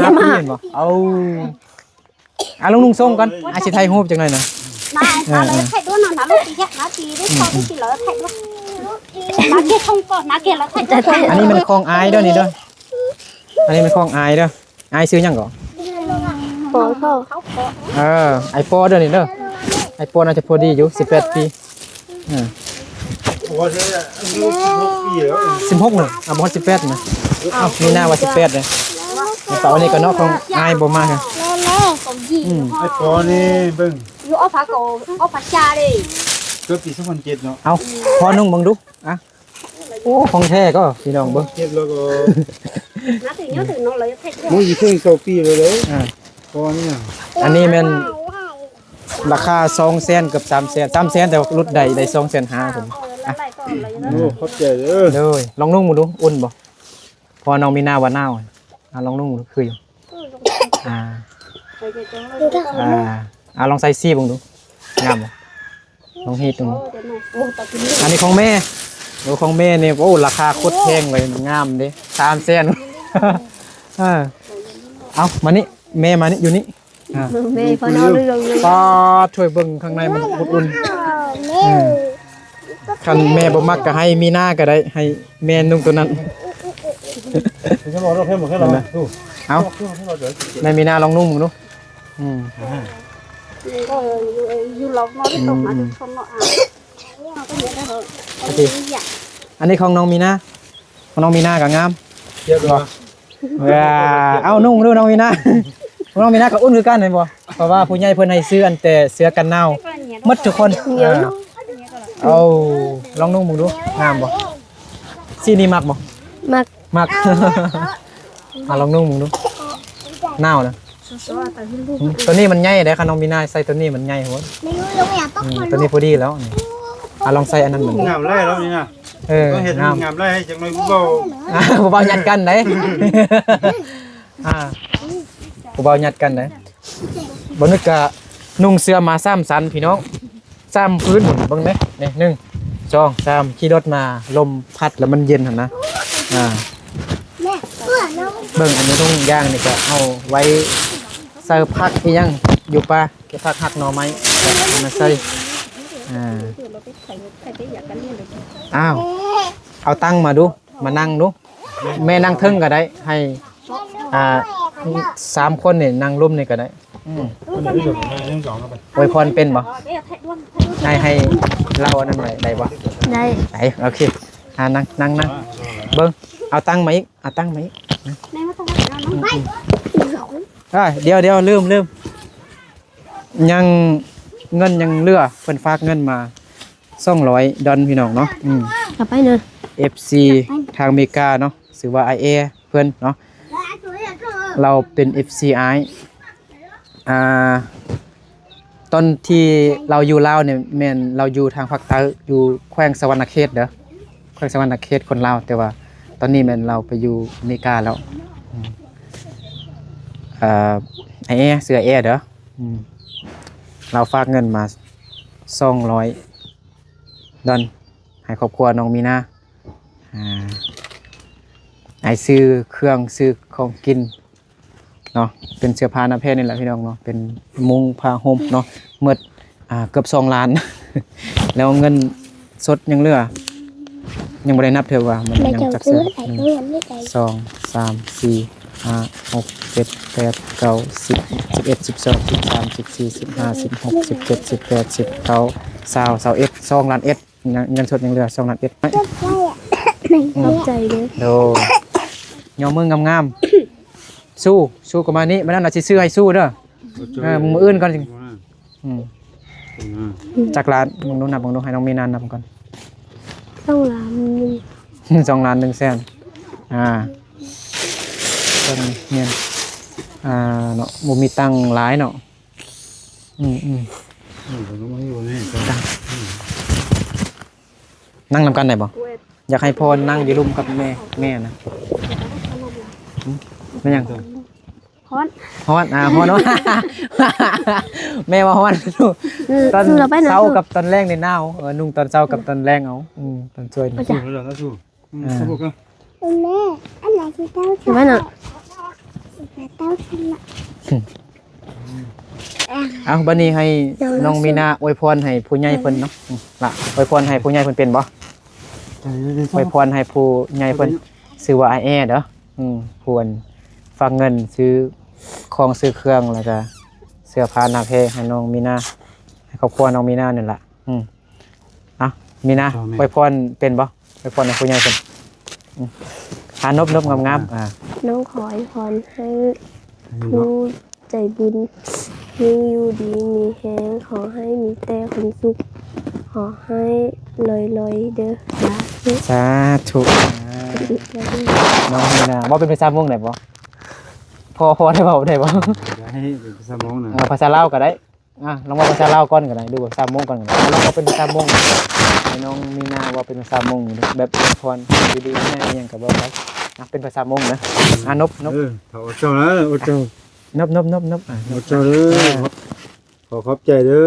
A: น่าพี่เห็นบ่เอาลงนุ่งส่งกันอาชิไทยฮูบจังหน่อยนะอันนี้มันคลองอายด้วยนี่ด้วยอันนี้มันคลองอายด้วยอายซื้อยังก่อน
C: ปอเข้า
A: ไอโฟนเด้อนี่เด้อไอโฟนน่าจะพอดีอยู่18 ปี
B: โอ้ยอายุ16 ปีแล้ว
A: 16นึงบ่18นะมีหน้าว่า18เลยเป่าอันนี้ก็เนาะของอายบ่มาค่ะ
B: ไอ้ปอนี่เบิ่ง
D: อยู่เอาผ้าโกเอาผ้าชาดิ
B: เกือบปี2007เนาะ
A: เอาพอนุ่งเบิ่งดูโอ้ของแท้ก็พี่น้องเบิ่ง
B: 7แล้วก็
D: น้าถึงเนาะถึงน้องเลยเทค
B: มึงสิถึง2ปีเลยปอนี่
A: อันนี้มันราคา2 แสนเกือบ3 แสน3 แสนแต่ลดได้2 แสน5ผม
B: โอ้ขอบใจเด้อ
A: เลยลองนุ่งมาดูอุ่นบ่พอน้องมีหน้าว่าหนาวลองนุ่งดูคืออยู่ลองใส่ซี่บ่ดูงามบ่ลองฮีดดูอันนี้ของแม่ของแม่นี่โอ้ราคาโคตรแพงเลยงามเด้3 แสนเอามานี่แม่มานี่อยู่นี่
C: แม่พอนอนเรื่อง
A: ป้าช่วยเบิ่งข้างในมันอุ่นคันแม่บ่มักก็ให้มีหน้าก็ได้ให้แม่นุ่งตัวนั้น
B: ฉันบอกเราเพิ่มหมดแค่หรอ
A: เอาแม่มีหน้าลองนุ่งมึงดู
D: ก็อยู่หลอกนอนที่ตรงนั้นคนเนาะ
A: อันนี้ของน้องมีหน้าก็งาม
B: เทียบเลย
A: เอานุ่งดูน้องมีหน้า น้องมีหน้าก็อุ่นคือกันเห็นบ่เพราะว่าผู้ใหญ่เพิ่นให้ซื้ออันแต่เสื้อกันหนาวหมดทุกคนเอาลองนุ่งมึงดูงามบ่สีนี้มักบ่
C: มัก
A: มัก ลองนุ่งมึงดูหนาวนะตัวนี้มันใหญ่เด้ค่ะน้องมีหน้าใส่ตัวนี้มันใหญ่โหดตัวนี้พอดีแล้วนี่ลองใส่อันนั้นเหมือน
B: งามไล่แล้วนี่นะก็เห็นงามไล่ให้จังเลยกูเบา
A: ผู้เบาหยัดกันได้ ผู้เบาหยัดกันได้บ่นึกกะนุ่งเสื้อมา3สันพี่น้อง3พื้นหุ่นเบิ่งเด้นี่1 2 3ขี่รถมาลมพัดแล้วมันเย็นหั่นนะเบิ่งอันนี้ทุ่งย่างนี่ก็เอาไว้ใส่ผักอีหยังอยู่ป่าเก็บผักหักหน่อไม้มาใส่อ้าวเอาตั้งมาดูมานั่งดูแม่นั่งเทิงก็ได้ให้3คนนี่นั่งร่มนี่ก็ได้อวยพรเป็นบ่ให้เราอันนั้นได้บ่
C: ได้
A: โอเคนั่งเบิ่งเอาตั้งมาอีกเอาตั้งมาอีกเดี๋ยวลืมยังเงินยังเหลือเพิ่นฝากเงินมา200 ดอลพี่น้องเนาะ
C: กลับไปเด้อ
A: FC ทางอเมริกาเนาะชื่อว่า IA เพิ่นเนาะเราเป็น FCI ตอนที่เราอยู่ลาวเนี่ยแม่นเราอยู่ทางภาคใต้อยู่แขวงสะหวรรณเขตเด้อแขวงสะหวรรณเขตคนลาวแต่ว่าตอนนี้แม่นเราไปอยู่อเมริกาแล้วIA เสื้อ IA เด้อเราฝากเงินมา200 ดอลให้ครอบครัวน้องมีนาให้ซื้อเครื่องซื้อของกินเนาะเป็นเสื้อผ้าหน้าเพศนี่แหละพี่น้องเนาะเป็นมุ้งผ้าห่มเนาะเมื่อเกือบ2 ล้าน แล้วเงินสดยังเหลือยังไม่ได้นับเท่าว่ามันยังจักเสื้อ2 3 4 5 6 7 8 9 10 11 12 13 14 15 16 17 18 19 20 21 2 ล้านเงินสดยังเหลือ2 ล้าน
C: ขอบใจเด้อ
A: โดยอมมืองามๆสู้กับมานี้มันนั่นน่ะสิซื้อให้สู้เด้อมืออื่นก่อนจากร้านมึงดูนับมึงดูให้น้องมีนานนับก่อน
C: 2 ล้าน
A: 2 ล้าน1 แสนต้นเงินเนาะบ่มีตังค์หลายเนาะนั่งนำกันได้บ่อยากให้พรนั่งอยู่รุมกับแม่นะไม่ยังฮ้อนเนาะ แม่ว่าฮ้อนตอนเช้ากับตอนแรกในหนาวนุ่งตอนเช้ากับตอนแรงเอาตอนช่วย
B: สู้แล้วสู้สู้ก็
C: แม่อันไหนที่เต้าใช่ไหมเนาะเต้าใช่ละ
A: เอาบัดนี้ให้น้องมีนาอวยพรให้ผู้ใหญ่เพิ่นเนาะล่ะอวยพรให้ผู้ใหญ่เพิ่นเป็นบ่อวยพรให้ผู้ใหญ่เพิ่นชื่อว่าIAเด้อควรฝากเงินซื้อของซื้อเครื่องแล้วก็เสื้อผ้าหน้าเพให้น้องมีนาให้ครอบครัวน้องมีนานี่แหละมีนาอวยพรเป็นบ่อวยพรให้ผู้ใหญ่เพิ่นนบงาม
C: น้องขออวยพรให้ผู้ใจบุญยิ่งอยู่ดีมีแฮงขอให้มีแต่ความสุขขอให้ลอยเด้อ
A: สาธุน้องมีนาบ่เป็นภาษาม่วงได้บ่พอได้บ่ให้
B: เป็นภาษามงนะ
A: ภาษาลาวก็ได้ลองว่าภาษาลาวก่อนก็ได้ดูภาษามงก่อนก็ได้ลองว่าเป็นภาษามงให้น้องมีนาว่าเป็นภาษามงแบบพรดีๆแม่ยังก็บ่ได้เป็นภาษามงนะนบ
B: เขาเจ้านะเจ้าน
A: บ
B: เจ้าเด้อขอขอบใจเด้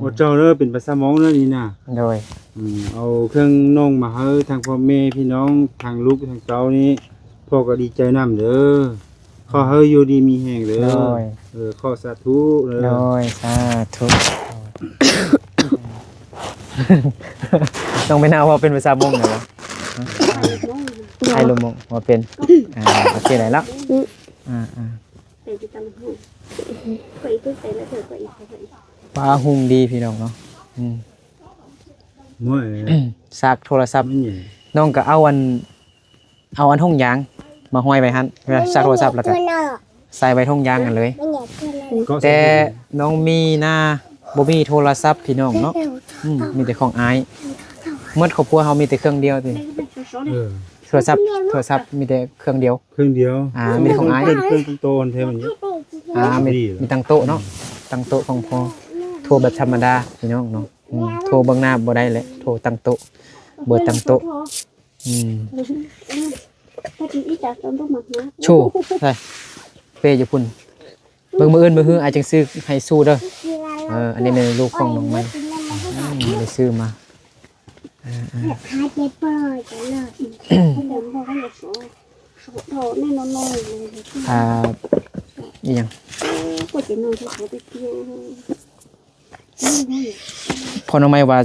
B: อเจ้าเด้อเป็นภาษามงนะนี่นะ
A: โดย
B: เอาเครื่องน้องมาให้ทางพ่อแม่พี่น้องทางลูกทางเจ้านี้พ่อก็ดีใจนำเด้อขอให้อยู่ดีมีแห่งเด้อขอสาธุ
A: เลยโดยสาธุต้องไม่น่าว่าเป็นภาษามงนะไทยลมงว่าเป็นโอเคไหนแล้วปลาหุ่งดีพี่น้องเนาะซากโทรศัพท์น้องก็เอาอันห้องยางมาห้อยไปฮั่นซากโทรศัพท์แล้วก็ ใส่ไว้ทงยางกันเลย
B: ก็
A: แต่น้องมีหน้าบ่มีโทรศัพท์พี่น้องเนาะมีแต่ของอายเมื่อครอบครัวเฮามีแต่เครื่องเดียวติ
B: เออ
A: โทรศัพท์มีแต่เครื่องเดียว
B: เครื่องเดียว
A: มีของอ้าย
B: เครื่องโตนเทมันเยอะ
A: มีตั้งโต๊ะเนาะตั้งโต๊ะของพอโทรแบบธรรมดาพี่น้องเนาะโทรเบิ่งหน้าบ่ได้เลยโทรตั้งโต๊ะเบอร์ตั้งโต๊ะโชว์ใช่เปย์อยู่พุ่นเบิ่งมื้ออื่นมื้อฮื้ออาจจังซื้อให้สู้เด้ออันนี้เป็นลูกของน้องไม้ได้ซื้อมาอีหยังพอน้องไม้ว่า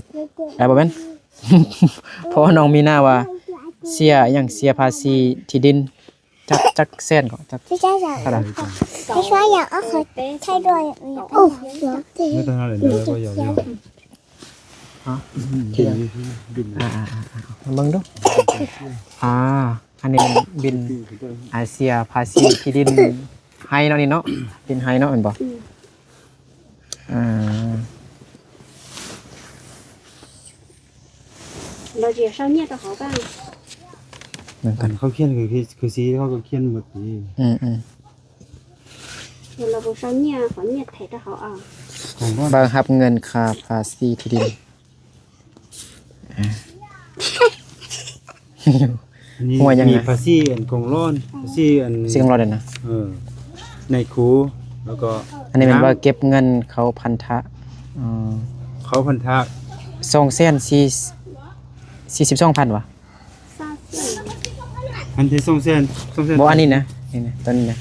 A: ได้บ่แม่น เพราะว่าน้องมีหน้าว่าเสียอหยังเสียภาษีที่ดินจักแสนก็จักเท่าไหร่
C: ไม่ช่วยอยากเอาเคยใช่ด้วยโอ้เดี๋ยวสิ
B: ไม่ต้องอะไรเลยก็ยาว
A: ที่บินเบิ่งดูอันนี้บินอาเซียภาษีที่ดินไฮเนาะนี่เนาะดินไฮเนาะแม่นบ่
D: เราเดี๋ยวเช้าเนี่ยจะขอบ้าง
A: เหมือนกัน
B: เขาเขียนคือซีเขาก็เขียนหมดนี่
D: เดี๋ยวเราบอกเช้าเนี่ยขอเนี่ยไทยจะขอเอา
B: ของบ้าน
A: บังคับเงินค่าภาษีที่ดิน
B: นี่
A: หัวยังไง
B: มีภาษีอันกงร้อนภาษีอัน
A: สิ่งรอดนะ
B: ในคูแล้วก็
A: อันนี้เป็นว่าเก็บเงินเขาพันธะ
B: เขาพันธะ
A: 242,000วะ
B: อันที่200,000
A: บ่อันนี้นะนี่นะตอนนี้นะ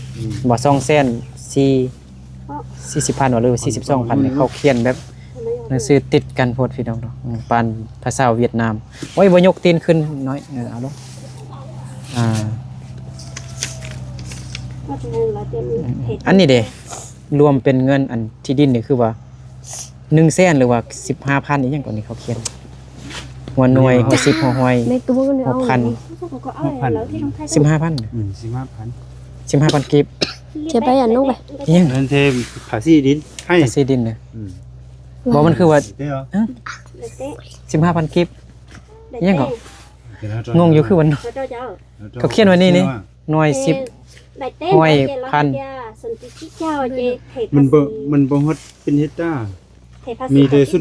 A: บ่240,000วะหรือ42,000เนี่ยเขาเขียนแบบหนังสือติดกันโพดพี่น้องเนาะปานภาษาเวียดนามโอ้ยบ่ยกตีนขึ้นน้อยเอาลงอันนี้เด้รวมเป็นเงินอันที่ดินนี่คือว่า100,000หรือว่า15,000อีหยังก่อนนี่เขาเขียนหัวหน่วยหัว10หัวหอย
C: ในตัวกันเลยเอา
A: 6,000 15,000 15,000กิบ
C: เจ็บไปอย่างนู้นไป
A: อีหยัง
B: นั่นเทภาษีดินให้
A: ภาษีดินน่ะบ่มันคือว่า
B: ได้เหรอ
A: 15,000กิบอีหยังก็งงอยู่คือว่าเขาเขียนไว้นี่หน่วย10ห้อยพัน
B: มันบ่ฮอดเป็นเฮกตาร์มีแต่0.50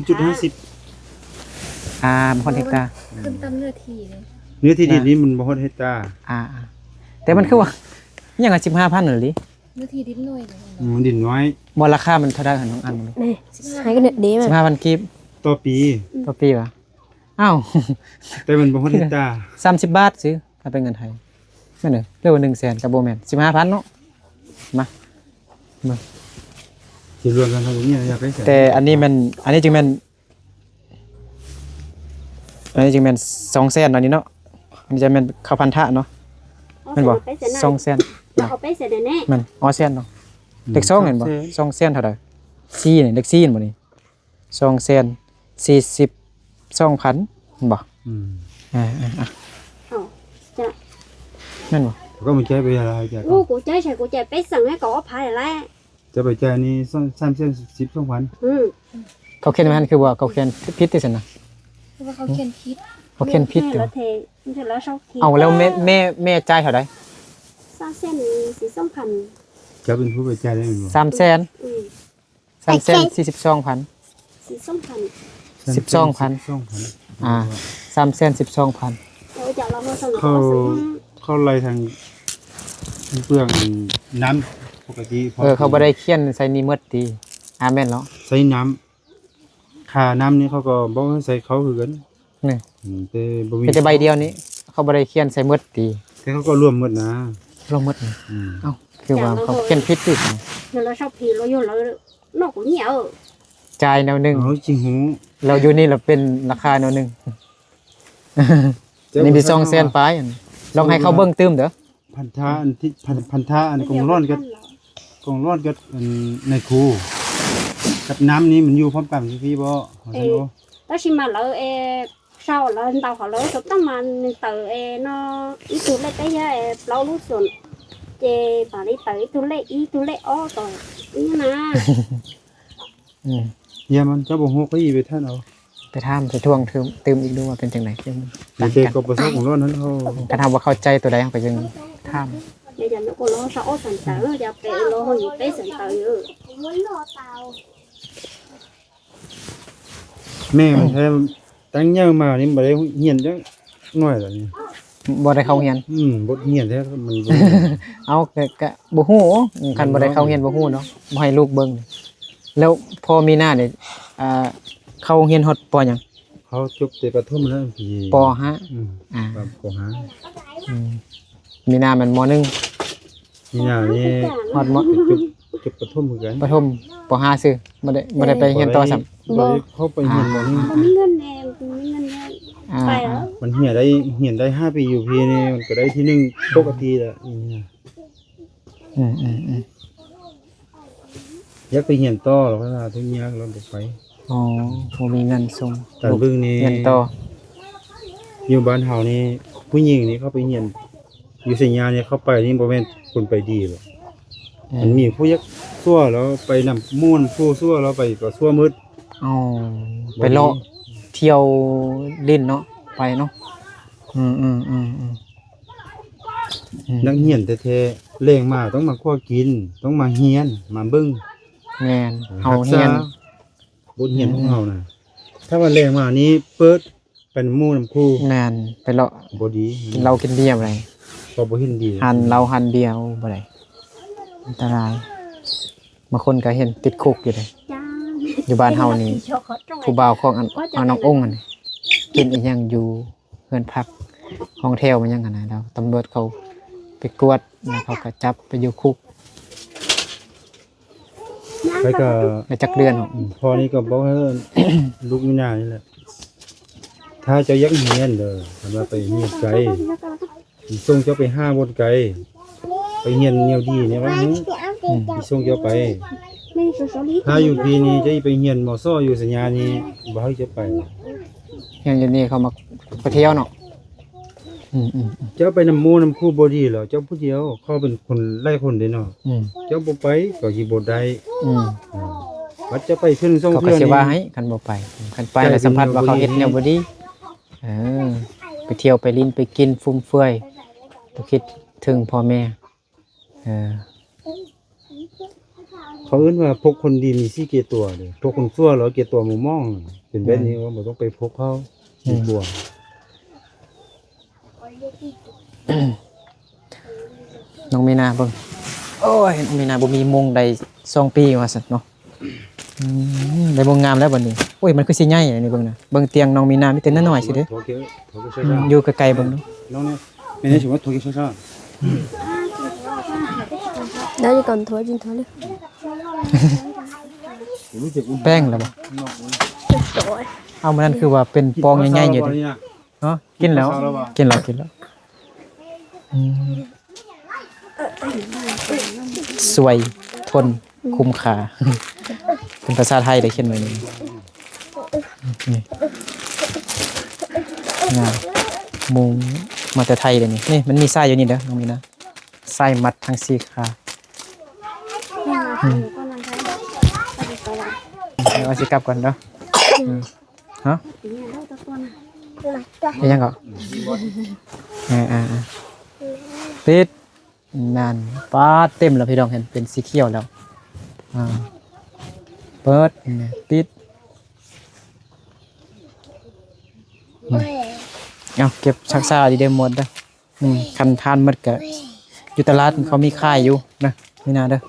A: มันคอนเทกตา
E: ขึ้นตามเนื้อที่เลย
B: เนื้อที่ดินนี้มันบ่ฮอดเฮกตาร์
A: แต่มันคือว่าอีหยัง15,000นั่นหรือ
E: เนื้อที่ดินน้อยเลย
B: มันดินน้อย
A: บ่ราคามันเท่าใดหั่นน้องอันมัน
C: นี่ให้กันเดี๋ยวมัน
A: 15,000กิบ
B: ต่อปี
A: ต่อปีวะอ้าว
B: แต่มันบ่ฮอดเฮกตาร์
A: 30 บาทซื้อถ้าเป็นเงินไทยแม่นเด้อเรียกว่า100,000กับบ่แม่น 15,000เนาะมา
B: สิรวมกันเท่านี้อยากได้แสน
A: แต่อันนี้จึงแม่น200,000อันนี้เนาะอันนี้จะแม่นข้าวพันธะเนาะแม่นบ่200,000
D: เราเอาไปเสร็จแน่
A: แม่นเซนเนาะเลข2เห็นบ่200,000เท่าใด4นี่เลข4เห็นบ่นี่242,000เห็นบ่แม่นบ่
B: ก็มันใช้ไปอะไรจ้ะ
D: โอ้กูใจใช่กูใจไปสั่งให้ก็พายแล้ว
B: จะไปจ่ายนี่3,000
A: เขาเขียนไว้หั่นคือว่าเขาเขียนผิดติซั่นน่ะ
E: เพราะว่าเขาเขียนผิด
A: เขาเขียนผิดติ
D: แล้วเทมันจะแล้วชอบที
A: เอาแล้วแม่จ่ายเท่าใด
D: สร้างเส้นสีส้มพัน
B: จะเป็นผู้ไปจ่ายได้มั้ย
A: 300,000 342,000
D: สีส้มพัน
A: 312,000
D: เราจะเรามาส่ง
B: เข้าไล่ทางเปลืองน้ำปกติ
A: เขาบ่ได้เขียนใส่นี่หมดติแม่นแล้ว
B: ใส่น้ำค่าน้ำนี่เขาก็บ่ให้ใส่เขาคือกัน
A: นี่
B: แต่บ่มี
A: เป็นแต่ใบเดียวนี้เขาบ่ได้เขียนใส่หมดติ
B: แต่เขาก็รวมหมดนะ
A: ลงหมดนี่เอ้าคือว่าเขาเขียนผิดติ
D: เราชอบพีเราอยู่เรานอกกูเหนียว
A: จ่ายแนวหนึง
B: เอาจริงหู
A: เราอยู่นี่เราเป็นราคาแนวหนึงนี่มี200,000ปลายอันลองให้เขาเบิ่งตื้มเด้อ
B: พันธะอันที่พันธะอันกงร้อนกับในคูกับน้ำนี้มันอยู่พร้อมกันพี่บ่เขาซั่นบ่
D: แล้วชิมาเราsau là tàu họ lấy số tấm mà tờ nó ít tuổi lại cái giờเราlúc xuân เจป่านี้ไปตัวเล็กอ้อต่อยนี่นะ
A: อืม
B: เยี่ยมันเจ้าบ่ฮู้ก็อีไปท่านเอา
A: ไปถามไปทวงตืมอีกดูว่าเป็นจังได๋คือ
B: เด็กก็ประสบของเรานั้นเฮา
A: ถ้าถามว่าเข้าใจตัวใดเฮาก็ยังถาม
D: เดี๋ยวจะนึกว่าเราsao sản tạo nóจะไปเราอยู่ไปsản tạoอยู่
B: แม่มันแท้ตั้งยาวมานี่บ่ได้เรียนจังน้อยล่ะนี่
A: บ่ได้เข้าเรียน
B: บทเรียนแท้มันบ่
A: เอาก็บ่ฮู้คันบ่ได้เข้าเรียนบ่ฮู้เนาะบ่ให้ลูกเบิ่งแล้วพอมีหน้านี่เข้าเรียนฮอดปหยัง
B: เขาจบแต่ประถมแล้วพี่
A: ปห้า อ่า
B: ครับปห้า
A: มีหน้ามันมหนึ่ง
B: นี่น่ะนี่
A: ฮอดม
B: จบประถมเหมือนกัน
A: ประถมปห้าซื่อบ่ได้ไปเรียนต่อซ้ำ
B: บ่ได้เข้าไปเรียนบ่นี่
D: มีเงินแน่มีเงินแน่
A: อ่า
D: ไปแล้ว
B: มันเรียนได้5ปีอยู่พี่นี่มันก็ได้ที่1ปกติแหละนี่นะ
A: อืม
B: อยากไปเรียนต่อหรอกว่าทุกอย่างเราบ่ไป
A: อ๋อบ่มีเงินส่ง
B: แต่เบิ่งนี่
A: เรียนต่อ
B: อยู่บ้านเฮานี่ผู้หญิงนี่เขาไปเรียนอยู่สัญญาเนี่ยเขาไปนี่บ่แม่นคนไปดีหรอกมันมีผู้ยักซั่วแล้วไปนำมูลผู้ซั่วแล้วไปก็ซั่วมืด
A: อ๋อไปเลาะเที่ยวลิ้นเนาะไปเนาะอืม
B: นักเรียนแท้ๆแรงมาต้องมาคั่วกิน ต้องมาเรียนมาเบิ่ง
A: แม่นเฮา
B: รัก
A: เรี
B: ษาย
A: น
B: บทเรียนของเฮาน่ะถ้าว่าแรงมานี้เปิดเป็นหมู่นำครู
A: แม่นไปเลาะ
B: บ่ดี
A: กินเหล้ากินเบียร์บ่ได้
B: ก็บ่เห็นดี
A: หันเหล้าหันเบียร์บ่ได้อันตรายบางคนก็เห็นติดคุกอยู่เลย
D: จ้า
A: อยู่บ้านเฮานี่ผู้บ่าวของอันน้ององค์อันนี้กินอีหยังอยู่เฮือนพักห้องแถวมันยังกันนะแล้วตำรวจเขาไปกวดแล้วเขาก็จับไปอยู่คุก
B: ไปก็
A: ไปจักเดือนเนาะ
B: พอนี้ก็บอกให้ ลูกมีหน้านี่แหละ ถ้าเจ้าอยากเรียนเด้อถ้าว่าไปเรียนไกลสิส่งเจ้าไป5บนไกลไปเรียนแนวดีเนี่ยว่าสิส่งเจ้าไป
D: ไม่สุสลิ
B: ถ้าอยู่ปีนี้จะไปเรียนมอซ้ออยู่สัญญานี้บ่ให้เจ้าไป
A: อย่างนี้เขามาไปเที่ยวเนาะอืม
B: เจ้าไปนำหมู่นำครูบ่ดีเหรอเจ้าผู้เดียวเขาเป็นคนไล่คนเด้เนาะ
A: อืม
B: เจ้าบ่ไปก็สิบ่ได้
A: อืม
B: บัดจะไปเพิ่นส่ง
A: เขาก็
B: เพื่อน
A: สิ
B: นี่
A: ว่าให้คันบ่ไปคันไปแล้วสัมผัสว่าเขาเฮ็ดแนวบ่ดีเออไปเที่ยวไปลิ้นไปกินฟุ่มเฟือยบ่คิดถึงพ่อแม่เออ
B: เขาเอิ้นว่าพกคนดีมี4เกยรตัวเด้อพกคนชั่วแล้วเกยรตัวหมู่มองเป็นแบบนี้ว่าบ่ต้องไปพกเขาดีกว่า
A: น้องมีนาเบิ่งโอ้ยน้องมีนาบ่มีมงได้2ปีว่าซั่นเนาะได้บ่งามแล้วบัดนี้โอ้ยมันคือสิใหญ่อันนี้เบิ่งน่ะเบิ่งเตียงน้องมีนามีแต่น้อยๆสิเด้
B: โอเคโอเค
A: อยู่ไกลๆเบิ่งเนาะ
B: น้องเนี่ยไม่ได้ชื่อว่าโทกิซ่า
C: Đó chỉ còn thua trên thua đi.
B: รู้จัก
A: แป้งแล้วบ่เอามันนั่นคือว่าเป็นปองใหญ่ๆอยู่ดิเนาะกินแล้วอืมสวยทนคุ้มค่า เป็นภาษาไทยได้เขียนไว้นี่นี่งามมุงมาแต่ไทยเลยนี่มันมีไส้อยู่นี่เด้อน้องมีนะไส้มัดทั้ง4ขาเอาสิกลับก่อนเด้อฮะยังก็ปิดนั่นป้าเต็มแล้วพี่น้องเห็นเป็นสีเขียวแล้วเปิดปิดเอาเก็บชักซาดีเดหมดเด้อคันทานหมดก็อยู่ตลาดเขามีขายอยู่นะนี่นาเด้อ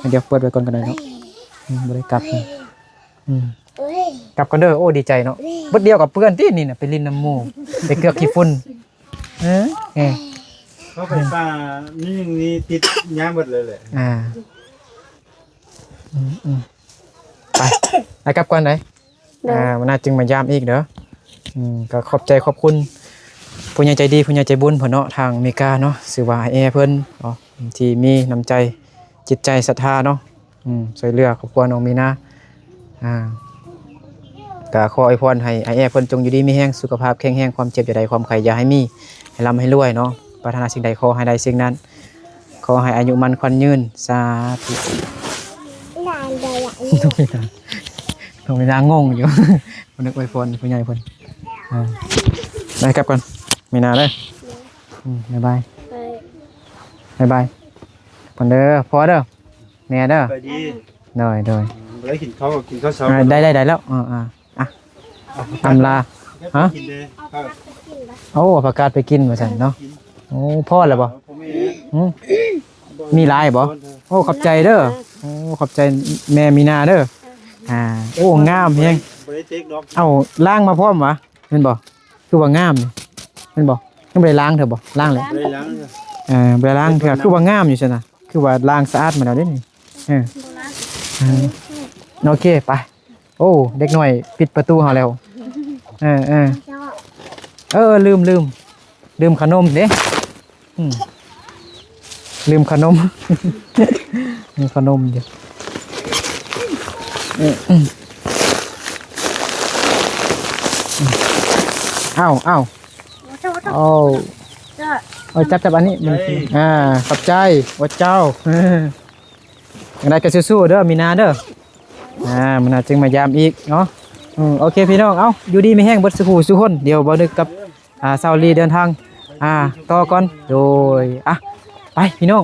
A: เดี๋ยวเปิดไว้ก่อนกันเลยเนาะบ่ได้กลับกลับกันเด้อโอ้ดีใจเนาะเบิดเดียวกับเพื่อนที่นี่น่ะไปลินน้ำหมูไปเกือกขี้ฝุ่น
B: เข้าไปป่านี่ติดย่างหมดเลยแหละ
A: ไปกลับก่อนไหนมันน่าจึงมายามอีกเด้อก็ขอบใจขอบคุณผู้ใหญ่ใจดีผู้ใหญ่ใจบุญเพิ่นเนาะทางอเมริกาเนาะชื่อว่าแอเพิ่นที่มีน้ำใจจิตใจศรัทธาเนาะช่วยเหลือครอบครัวน้องมีนาก็ขออวยพรให้แอเพิ่นจงอยู่ดีมีแรงสุขภาพแข็งแรงความเจ็บอย่าได้ความไข้อย่าให้มีให้ร่ำให้รวยเนาะปรารถนาสิ่งใดขอให้ได้สิ่งนั้น ขอให้อายุมันขวัญยืนสาธุน้องมีนางงอยู่ คนนึกไว้พรผู้ใหญ่เพิ่นไปกลับก่อนมีนาเด้อบ๊ายบาย
C: ไป
A: บ๊ายบายคนเด้อพอเด้อแน่เด้อ
B: ไปดี
A: โดย
B: บ่ได้กินข้าวเช้า
A: ได้แล้วอำลาฮะ
B: กินเด้ข้าว
A: โอ้ประกาศไปกินมาสั่นเนาะโอ้พ่อแล้วบ่
B: พ่อแม่
A: มีหลายบ่โอ้ขอบใจเด้อโอ้ขอบใจแม่มีนาเด้อโอ้งามเพียง
B: บ่ได้เต็กดอก
A: เอาล้างมาพร้อมวะแม่นบ่คือว่างามนี่แม่นบ่ยังบ่ได้ล้างเถอะบ่ล้างเลย
B: บ่ได้ล้างเลย
A: บ่ได้ล้างเถอะคือว่างามอยู่ซั่นน่ะคือว่าล้างสะอาดมาแล้วเด้นี่โอเคไปโอ้เด็กน้อยปิดประตูเฮาแล้วลืมขนมเด้ลืมขนม มีขนมอยู่อ้าวเอาจับอันนี้ขอบใจว่าเจ้าอย่างไรก็สู้ๆเด้อมีนาเด้อมันน่าจึงมายามอีกเนาะโอเคพี่น้องอยู่ดีไม่แห้งเบิดสุขสุขคนเดี๋ยวบ่นึกกับซาวลีเดินทางต่อก่อนโดยไปพี่น้อง